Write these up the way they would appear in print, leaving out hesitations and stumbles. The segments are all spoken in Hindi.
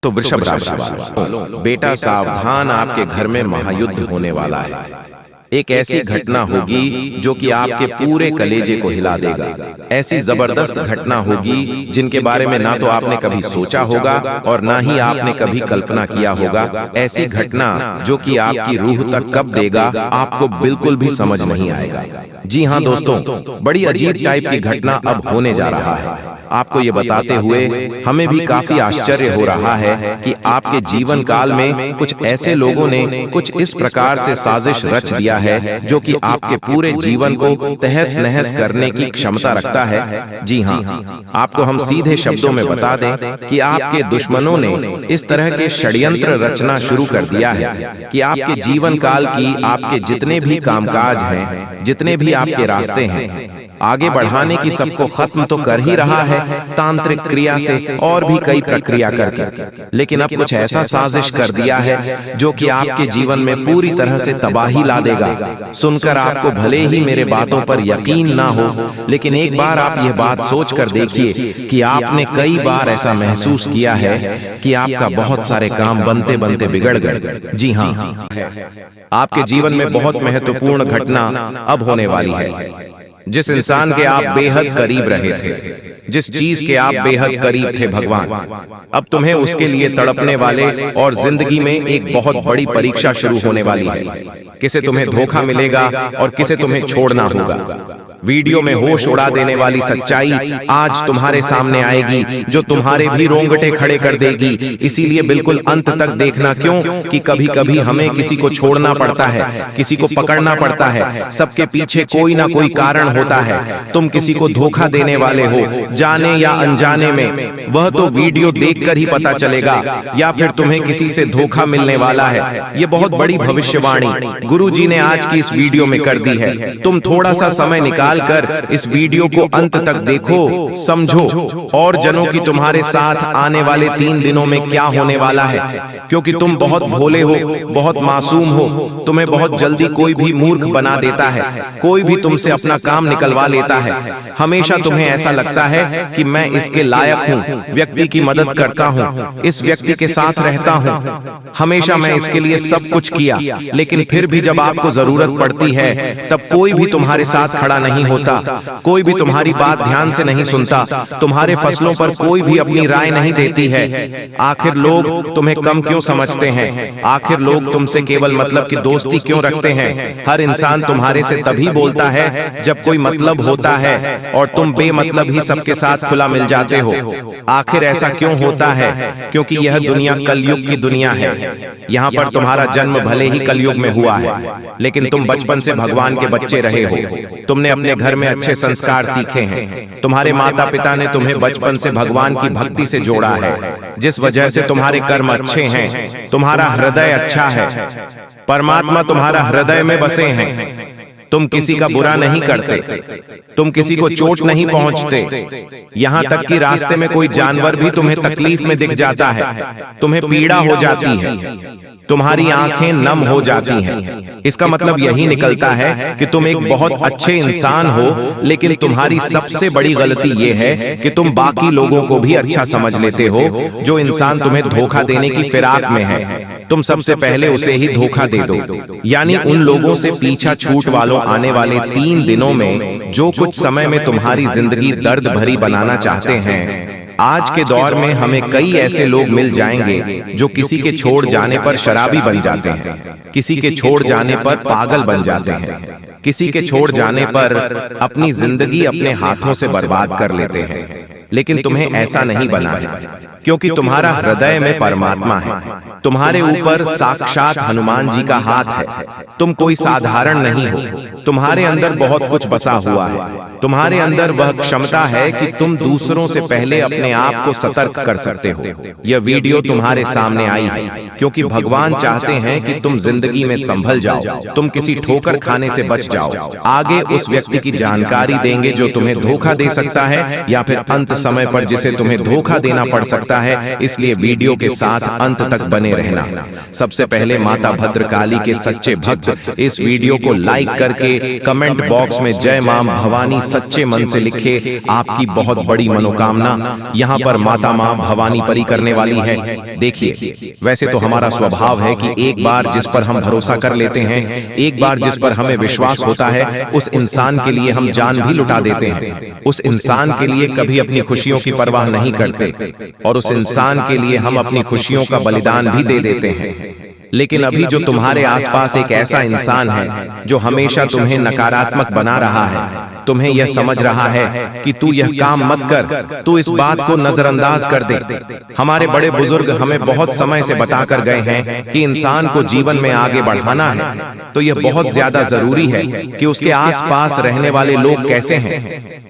तो वृषभ राशि वालों, बेटा सावधान, आपके घर में महायुद्ध होने वाला है। एक ऐसी घटना होगी जो कि आपके पूरे कलेजे को हिला देगा। ऐसी जबरदस्त घटना होगी जिनके बारे में ना तो आपने कभी सोचा होगा और ना ही आपने कभी कल्पना किया होगा। ऐसी घटना जो कि आपकी रूह तक कब देगा आपको बिल्कुल भी समझ नहीं आएगा। जी हाँ दोस्तों, बड़ी अजीब टाइप की घटना अब होने जा रहा है। आपको ये बताते हुए हमें भी काफी आश्चर्य हो रहा है कि आपके जीवन काल में कुछ ऐसे लोगों ने कुछ इस प्रकार से साजिश रच दिया है जो कि आपके पूरे जीवन को तहस नहस करने की क्षमता रखता है। जी हाँ, आपको हम सीधे शब्दों में बता दें कि आपके दुश्मनों ने इस तरह के षड्यंत्र रचना शुरू कर दिया है कि आपके जीवन काल की आपके जितने भी कामकाज हैं, जितने भी आपके रास्ते हैं, आगे बढ़ाने की सबको खत्म तो कर ही रहा है तांत्रिक क्रिया से और भी कई प्रक्रिया करके, लेकिन अब कुछ ऐसा साजिश कर दिया है जो कि आपके जीवन में पूरी तरह से तबाही ला देगा। सुनकर आपको भले ही मेरे बातों पर यकीन ना हो, लेकिन एक बार आप यह बात सोच कर देखिए कि आपने कई बार ऐसा महसूस किया है कि आपका बहुत सारे काम बनते बनते बिगड़ गए। जी हाँ, आपके जीवन में बहुत महत्वपूर्ण घटना अब होने वाली है। जिस इंसान के आप बेहद करीब रहे थे, जिस चीज के आप बेहद करीब थे भगवान, अब तुम्हें उसके लिए तड़पने वाले और जिंदगी में एक बहुत बड़ी परीक्षा शुरू होने वाली है। किसे तुम्हें धोखा मिलेगा और किसे तुम्हें छोड़ना होगा। वीडियो में होश उड़ा देने वाली सच्चाई आज तुम्हारे सामने आएगी जो तुम्हारे भी रोंगटे खड़े कर देगी। इसीलिए बिल्कुल अंत तक देखना, क्यों कि कभी कभी हमें किसी को छोड़ना पड़ता है, किसी को पकड़ना पड़ता है। सबके पीछे कोई ना कोई कारण होता है। तुम किसी को धोखा देने वाले हो, जाने या अनजाने में, वह तो वीडियो देखकर ही पता चलेगा, या फिर तुम्हें किसी से धोखा मिलने वाला है। ये बहुत बड़ी भविष्यवाणी गुरुजी ने आज की इस वीडियो में कर दी है। तुम थोड़ा सा समय निकाल कर इस वीडियो को अंत तक देखो, समझो और जनों की तुम्हारे साथ आने वाले 3 दिनों में क्या होने वाला है। क्योंकि तुम बहुत भोले हो, बहुत मासूम हो, तुम्हें बहुत जल्दी कोई भी मूर्ख बना देता है, कोई भी तुमसे अपना काम निकलवा लेता है। हमेशा तुम्हें ऐसा लगता है कि मैं इसके लायक हूँ, व्यक्ति की मदद करता हूँ, इस व्यक्ति के साथ रहता हूँ, हमेशा मैं इसके लिए सब कुछ किया, लेकिन फिर भी जब आपको जरूरत पड़ती है तब कोई भी तुम्हारे साथ खड़ा नहीं होता, कोई भी तुम्हारी बात ध्यान से नहीं सुनता, तुम्हारे फैसलों पर कोई भी अपनी राय नहीं देती है। आखिर लोग तुम्हें कम क्यों समझते हैं? आखिर लोग तुमसे केवल मतलब की दोस्ती क्यों रखते हैं? हर इंसान तुम्हारे से तभी बोलता है जब कोई मतलब होता है और तुम बेमतलब ही सबके साथ खुला मिल जाते हो। आखिर ऐसा क्यों होता है? क्योंकि यह दुनिया कलयुग की दुनिया है। यहाँ पर तुम्हारा जन्म भले ही कलयुग में हुआ है, लेकिन तुम बचपन से भगवान के बच्चे रहे हो। तुमने अपने घर में अच्छे संस्कार सीखे हैं। तुम्हारे माता पिता ने तुम्हें बचपन से भगवान की भक्ति से जोड़ा है, जिस वजह से तुम्हारे कर्म अच्छे हैं, तुम्हारा हृदय अच्छा है, परमात्मा तुम्हारा हृदय में बसे हैं। तुम किसी का बुरा नहीं करते, तुम किसी को चोट नहीं पहुंचते, यहाँ तक कि रास्ते में कोई जानवर भी तुम्हें तकलीफ में दिख जाता है, तुम्हें पीड़ा हो जाती है, तुम्हारी आंखें नम हो जाती हैं। इसका मतलब यही निकलता है कि तुम एक बहुत अच्छे इंसान हो, लेकिन तुम्हारी सबसे बड़ी गलती यह है कि तुम बाकी लोगों को भी अच्छा समझ लेते हो। जो इंसान तुम्हें धोखा देने की फिराक में है, तुम सबसे पहले उसे ही धोखा दे दो। यानी उन लोगों से पीछा छूट वालों आने वाले 3 दिनों में जो कुछ समय में तुम्हारी जिंदगी दर्द भरी बनाना चाहते हैं। आज के दौर में हमें कई ऐसे लोग मिल जाएंगे जो किसी के छोड़ जाने पर शराबी बन जाते हैं, किसी के छोड़ जाने पर पागल बन जाते हैं, किसी के छोड़ जाने पर अपनी जिंदगी अपने हाथों से बर्बाद कर लेते हैं। लेकिन तुम्हें ऐसा नहीं बना है, क्योंकि तुम्हारा हृदय में परमात्मा है, तुम्हारे ऊपर साक्षात हनुमान जी का हाथ है। तुम कोई साधारण नहीं हो, तुम्हारे अंदर बहुत कुछ बसा हुआ है। तुम्हारे अंदर वह क्षमता है कि तुम दूसरों से पहले अपने आप को सतर्क कर सकते हो। यह वीडियो तुम्हारे सामने आई है क्योंकि भगवान चाहते हैं कि तुम जिंदगी में संभल जाओ, तुम किसी ठोकर खाने से बच जाओ। आगे उस व्यक्ति की जानकारी देंगे जो तुम्हें धोखा दे सकता है, या फिर अंत समय पर जिसे तुम्हें धोखा देना पड़ सकता सकता है, इसलिए वीडियो के साथ अंत तक बने रहना। सबसे पहले माता भद्रकाली के सच्चे भक्त इस वीडियो को लाइक करके कमेंट बॉक्स में जय मां भवानी सच्चे मन से लिखे। आपकी बहुत बड़ी मनोकामना यहाँ पर माता मां भवानी परी करने वाली है। देखिए, वैसे तो हमारा स्वभाव है कि एक बार जिस पर हम भरोसा कर लेते हैं, एक बार जिस पर हमें विश्वास होता है, उस इंसान के लिए हम जान भी लुटा देते हैं। उस इंसान के लिए कभी अपनी खुशियों की परवाह नहीं करते और उस इंसान के लिए हम अपनी खुशियों का बलिदान भी दे देते हैं। लेकिन अभी जो तुम्हारे आसपास एक ऐसा इंसान है जो हमेशा तुम्हें नकारात्मक बना रहा है, तुम्हें यह समझ रहा है कि तू यह काम मत कर, तू इस बात को नजरअंदाज कर दे। हमारे बड़े बुजुर्ग हमें बहुत समय से बताकर गए हैं कि इंसान को जीवन में आगे बढ़ाना है तो यह बहुत ज्यादा जरूरी है कि उसके आसपास रहने वाले लोग कैसे हैं,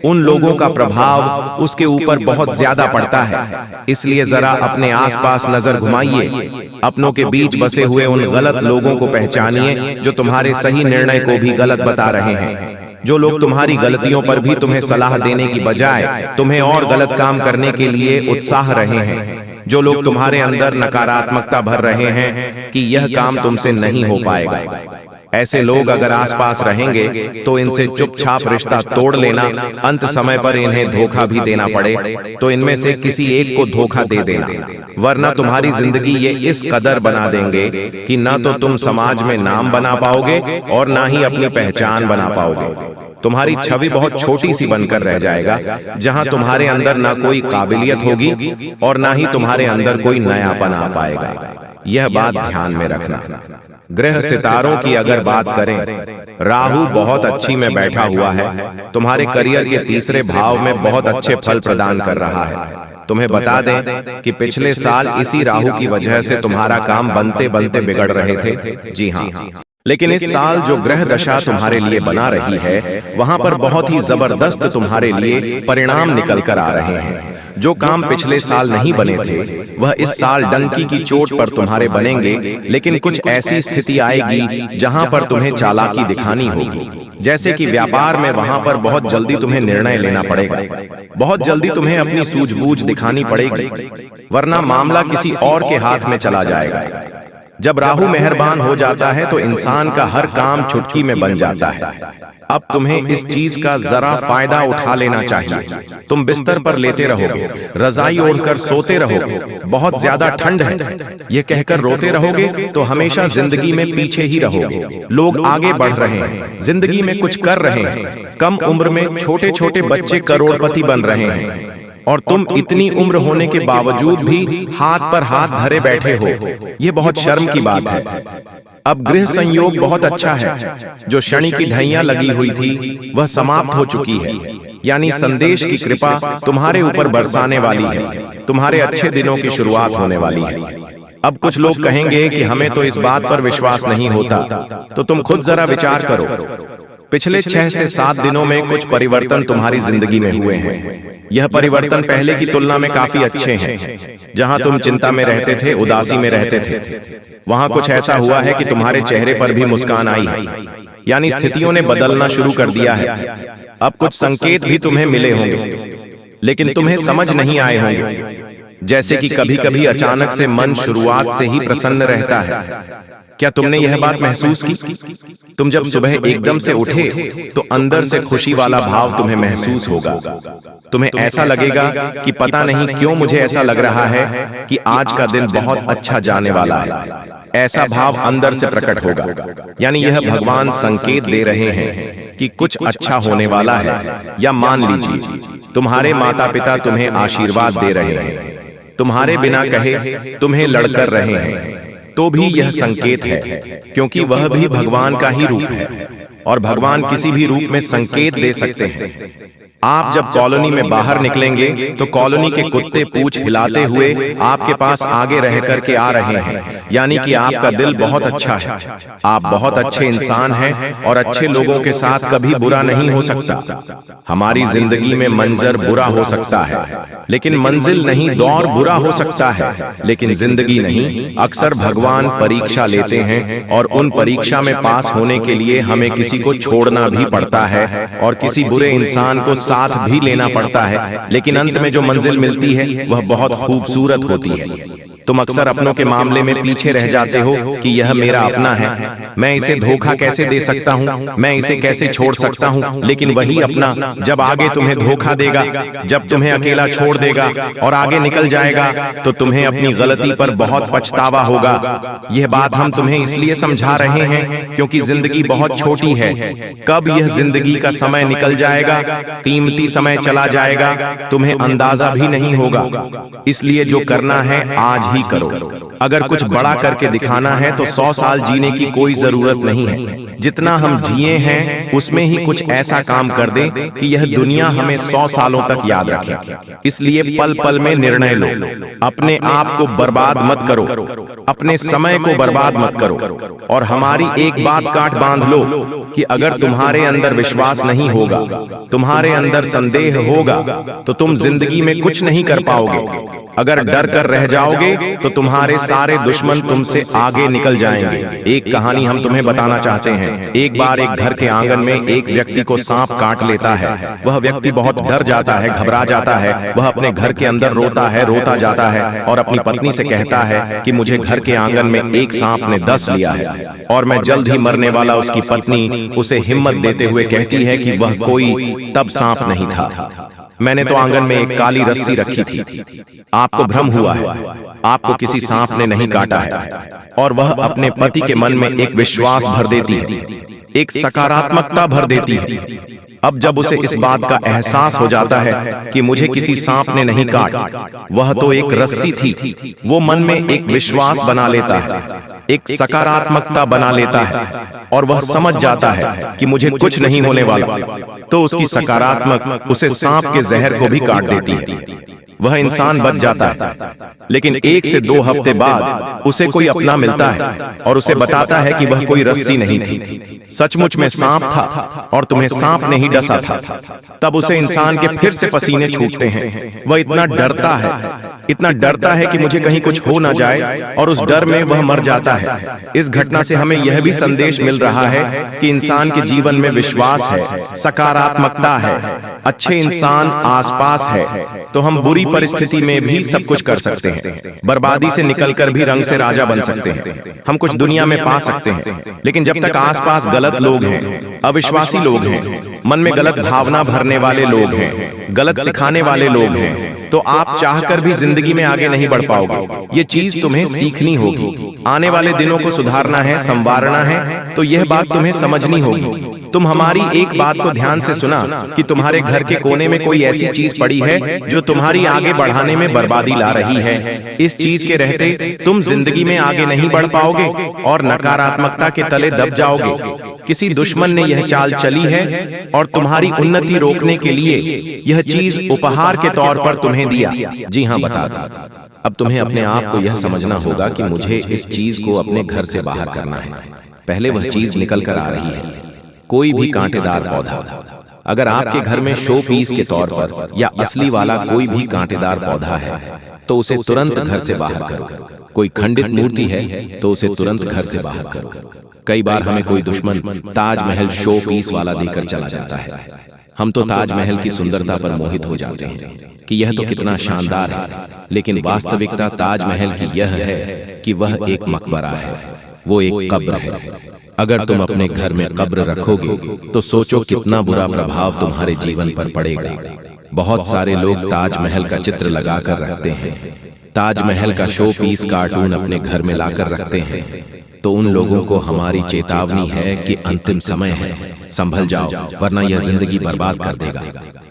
उन लोगों का प्रभाव उसके ऊपर बहुत ज्यादा पड़ता है। इसलिए जरा अपने आसपास नजर घुमाइए, अपनों के बीच बसे हुए उन गलत लोगों को पहचानिए जो तुम्हारे सही निर्णय को भी गलत बता रहे हैं, जो लोग तुम्हारी गलतियों पर भी तुम्हें सलाह देने की बजाय तुम्हें और गलत काम करने के लिए उत्साह रहे हैं, जो लोग तुम्हारे अंदर नकारात्मकता भर रहे हैं कि यह काम तुमसे नहीं हो पाएगा। ऐसे लोग अगर आसपास रहेंगे तो इनसे चुपचाप रिश्ता तोड़ लेना। अंत समय पर इन्हें धोखा भी देना पड़े तो इनमें से किसी एक को धोखा दे देना, वरना तुम्हारी जिंदगी ये इस कदर बना देंगे कि ना तो तुम समाज में नाम बना पाओगे और ना ही अपनी पहचान बना पाओगे। तुम्हारी छवि बहुत छोटी सी बनकर रह जाएगा, जहां तुम्हारे अंदर ना कोई काबिलियत होगी और ना ही तुम्हारे अंदर कोई नयापन आ पाएगा। यह बात ध्यान में रखना। ग्रह सितारों की अगर बात करें, राहु बहुत अच्छी में बैठा हुआ है, तुम्हारे करियर के तीसरे भाव में बहुत अच्छे फल प्रदान कर रहा है। तुम्हें बता दें कि पिछले साल इसी राहु की वजह से तुम्हारा काम बनते बनते बिगड़ रहे थे। जी हाँ, लेकिन इस साल जो ग्रह दशा तुम्हारे लिए बना रही है, वहां पर बहुत ही जबरदस्त तुम्हारे लिए परिणाम निकल कर आ रहे हैं। जो काम पिछले साल नहीं बने थे वह इस साल डंकी की चोट पर तुम्हारे बनेंगे, लेकिन कुछ ऐसी स्थिति आएगी जहां पर तुम्हें चालाकी दिखानी होगी। जैसे कि व्यापार में, वहां पर बहुत जल्दी तुम्हें निर्णय लेना पड़ेगा, बहुत जल्दी तुम्हें अपनी सूझबूझ दिखानी पड़ेगी, वरना मामला किसी और के हाथ में चला जाएगा। जब राहु मेहरबान हो जाता है तो इंसान का हर काम चुटकी में बन जाता है। अब तुम्हें इस चीज का जरा फायदा उठा लेना चाहिए। तुम बिस्तर पर लेटे रहोगे, रजाई ओढ़कर सोते रहोगे, बहुत ज्यादा ठंड है ये कहकर रोते रहोगे तो हमेशा जिंदगी में पीछे ही रहोगे। लोग आगे बढ़ रहे हैं, जिंदगी में कुछ कर रहे हैं, कम उम्र में छोटे छोटे बच्चे करोड़पति बन रहे हैं और तुम इतनी उम्र होने के बावजूद भी हाथ पर हाथ धरे बैठे हो। ये बहुत शर्म की बात है। अब गृह संयोग बहुत अच्छा है, जो शनि की ढैया लगी हुई थी वह समाप्त हो चुकी है, यानी संदेश की कृपा तुम्हारे ऊपर बरसाने वाली है, तुम्हारे अच्छे दिनों की शुरुआत होने वाली है। अब कुछ लोग कहेंगे कि हमें तो इस बात पर विश्वास नहीं होता, तो तुम खुद जरा विचार करो। पिछले 6 से 7 दिनों में कुछ परिवर्तन तुम्हारी जिंदगी में हुए हैं। यह परिवर्तन पहले की तुलना में काफी अच्छे हैं। जहां तुम चिंता में रहते थे, उदासी में रहते थे, वहां कुछ ऐसा हुआ है कि तुम्हारे चेहरे पर भी मुस्कान आई, यानी स्थितियों ने बदलना शुरू कर दिया है। अब कुछ संकेत भी तुम्हें मिले होंगे, लेकिन तुम्हें समझ नहीं आए होंगे। जैसे कि कभी कभी अचानक से मन शुरुआत से ही प्रसन्न रहता है। क्या तुमने यह बात महसूस की? तुम जब सुबह एकदम से उठे तो अंदर से खुशी वाला भाव तुम्हें महसूस होगा। तुम्हें ऐसा लगेगा कि पता नहीं क्यों मुझे ऐसा लग रहा है कि आज का दिन बहुत अच्छा जाने वाला है। ऐसा भाव अंदर से प्रकट होगा, यानी यह भगवान संकेत दे रहे हैं कि कुछ अच्छा होने वाला है। या मान लीजिए तुम्हारे माता पिता तुम्हें आशीर्वाद दे रहे हैं, तुम्हारे बिना कहे तुम्हें लड़कर रहे हैं, तो भी यह संकेत है, क्योंकि वह भी भगवान का ही रूप है और भगवान किसी भी रूप में संकेत दे सकते हैं। आप जब कॉलोनी में बाहर निकलेंगे तो कॉलोनी के कुत्ते पूंछ हिलाते हुए आपके पास आगे रह करके आ रहे हैं, यानी कि आपका दिल बहुत अच्छा है, आप बहुत अच्छे इंसान हैं और अच्छे लोगों के साथ कभी बुरा नहीं हो सकता। हमारी जिंदगी में मंजर बुरा हो सकता है, लेकिन मंजिल नहीं, दौर बुरा हो सकता है, लेकिन जिंदगी नहीं। अक्सर भगवान परीक्षा लेते हैं और उन परीक्षा में पास होने के लिए हमें किसी किसी को छोड़ना भी पड़ता है और किसी बुरे इंसान को साथ भी लेना पड़ता है, लेकिन अंत में जो मंजिल मिलती है वह बहुत खूबसूरत होती है। तुम अक्सर अपनों के मामले में पीछे रह जाते हो कि यह मेरा अपना है, मैं इसे धोखा कैसे दे सकता हूँ, मैं इसे कैसे छोड़ सकता हूँ। लेकिन वही अपना जब आगे तुम्हें धोखा देगा, जब तुम्हें अकेला छोड़ देगा और आगे निकल जाएगा, तो तुम्हें अपनी गलती पर बहुत पछतावा होगा। यह बात हम तुम्हें इसलिए समझा रहे हैं क्योंकि जिंदगी बहुत छोटी है। कब यह जिंदगी का समय निकल जाएगा, कीमती समय चला जाएगा, तुम्हें अंदाजा भी नहीं होगा। इसलिए जो करना है आज ही करो। अगर कुछ बड़ा करके दिखाना है तो 100 साल जीने की कोई जरूरत नहीं है। जितना हम जिए हैं उसमें ही कुछ ऐसा काम कर दें कि यह दुनिया हमें 100 सालों तक याद रखे। इसलिए पल पल में निर्णय लो। अपने आप को बर्बाद मत करो, अपने समय को बर्बाद मत करो। और हमारी एक बात काट बांध लो कि अगर तुम्हारे अंदर विश्वास नहीं होगा, तुम्हारे अंदर संदेह होगा, तो तुम जिंदगी में कुछ नहीं कर पाओगे। अगर डर कर रह जाओगे तो तुम्हारे सारे दुश्मन तुमसे आगे निकल जाएंगे। एक कहानी हम तुम्हें बताना चाहते हैं। एक बार एक घर के आंगन में एक व्यक्ति को सांप काट लेता है। वह व्यक्ति बहुत डर जाता है, घबरा जाता है। वह अपने घर के अंदर रोता है, रोता जाता है और अपनी पत्नी से कहता है कि मुझे घर के आंगन में एक सांप ने डस लिया है और मैं जल्द ही मरने वाला। उसकी पत्नी उसे हिम्मत देते हुए कहती है कि वह कोई तब सांप नहीं था, मैंने तो आंगन में एक काली रस्सी रखी थी। आपको भ्रम हुआ है, आपको किसी सांप ने नहीं काटा है। और वह अपने पति के मन में एक विश्वास भर देती है, एक सकारात्मकता भर देती है। अब जब उसे इस बात का एहसास हो जाता है कि मुझे किसी सांप ने नहीं काटा, वह तो एक रस्सी थी, वो मन में एक विश्वास बना लेता है, एक सकारात्मकता बना लेता है और वह समझ जाता है कि मुझे कुछ नहीं होने वाला। तो उसकी सकारात्मक उसे सांप के जहर को भी काट देती है। वह इंसान बच जाता है। लेकिन 1 से 2 हफ्ते बाद उसे कोई अपना मिलता है और उसे बताता है कि वह कोई रस्सी नहीं थी, सचमुच में सांप था और तुम्हें सांप ने ही डसा था। तब उसे इंसान के फिर से पसीने छूटते हैं। वह इतना डरता है, इतना डरता है कि मुझे कहीं कुछ हो ना जाए और उस डर में वह मर जाता है। इस घटना से हमें यह भी संदेश मिल रहा है कि इंसान के जीवन में विश्वास है, सकारात्मकता है, अच्छे इंसान आसपास है, तो हम बुरी परिस्थिति में भी सब कुछ कर सकते हैं। बर्बादी से निकलकर भी रंग से राजा बन सकते हैं। हम कुछ दुनिया में पा सकते हैं। लेकिन जब तक आसपास गलत लोग हैं, अविश्वासी लोग हैं, मन में गलत भावना भरने वाले लोग हैं, गलत सिखाने वाले लोग हैं, तो आप चाहकर भी जिंदगी में आगे नहीं बढ़ पाओगे। ये चीज तुम्हें सीखनी होगी। आने वाले दिनों को सुधारना है, संवारना है, तो यह बात तुम्हें समझनी होगी। तुम हमारी एक बात को ध्यान से सुना कि तुम्हारे घर के कोने में कोई ऐसी चीज पड़ी है जो तुम्हारी आगे बढ़ाने में बर्बादी ला रही है। इस चीज के रहते तुम जिंदगी में आगे नहीं बढ़ पाओगे और नकारात्मकता के तले दब जाओगे। किसी दुश्मन ने यह चाल चली है और तुम्हारी उन्नति रोकने के लिए यह चीज उपहार के तौर पर तुम्हें दिया। जी हाँ, बता दो। अब तुम्हें अपने आप को यह समझना होगा कि मुझे इस चीज को अपने घर से बाहर करना है। पहले वह चीज निकल कर आ रही है। कोई भी कांटेदार पौधा, अगर आपके घर में शो पीस के तौर पर या असली वाला कोई भी कांटेदार पौधा है तो उसे तुरंत घर से बाहर करो। कोई खंडित मूर्ति है तो उसे तुरंत घर से बाहर करो। कई बार हमें कोई दुश्मन ताजमहल शो पीस वाला देकर चला जाता है। हम तो ताजमहल की सुंदरता पर मोहित हो जाते हैं कि यह तो कितना शानदार है, लेकिन वास्तविकता ताजमहल की यह है कि वह एक मकबरा है, वो एक कब्र है। अगर तुम अपने घर में कब्र रखोगे तो सोचो कितना बुरा प्रभाव तुम्हारे जीवन पर पड़ेगा। बहुत सारे लोग ताजमहल का चित्र लगाकर रखते हैं, ताजमहल का शो पीस कार्टून अपने घर में लाकर रखते हैं। तो उन लोगों को हमारी चेतावनी है कि अंतिम समय है, संभल जाओ, वरना यह जिंदगी बर्बाद कर देगा।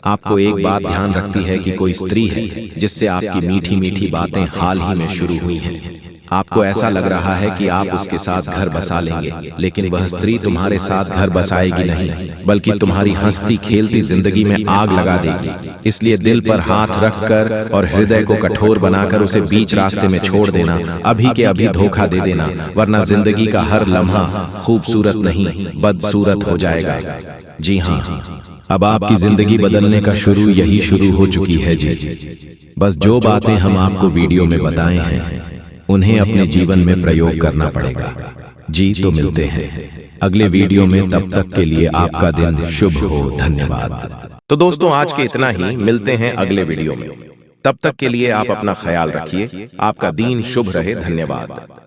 आपको एक बात ध्यान रखती है कि कोई स्त्री है जिससे आपकी मीठी मीठी बातें हाल ही में शुरू हुई हैं। आपको ऐसा लग रहा है कि आप उसके साथ घर बसा लेंगे, लेकिन वह स्त्री तुम्हारे साथ घर बसाएगी नहीं, बल्कि तुम्हारी हंसती खेलती जिंदगी में आग लगा देगी। इसलिए दिल पर हाथ रखकर और हृदय को कठोर बनाकर उसे बीच रास्ते में छोड़ देना, अभी के अभी धोखा दे देना, वरना जिंदगी का हर लम्हा खूबसूरत नहीं बदसूरत हो जाएगा। जी हाँ, अब आपकी जिंदगी बदलने का यही शुरू हो चुकी है जी। बस जो बातें हम आपको वीडियो में बताए हैं उन्हें अपने जीवन में प्रयोग करना पड़ेगा। जी तो मिलते हैं। अगले वीडियो में। तब तक के लिए आपका दिन शुभ हो। धन्यवाद। तो दोस्तों आज के इतना ही, मिलते हैं अगले वीडियो में। तब तक के लिए आप अपना ख्याल रखिए। आपका दिन शुभ रहे। धन्यवाद।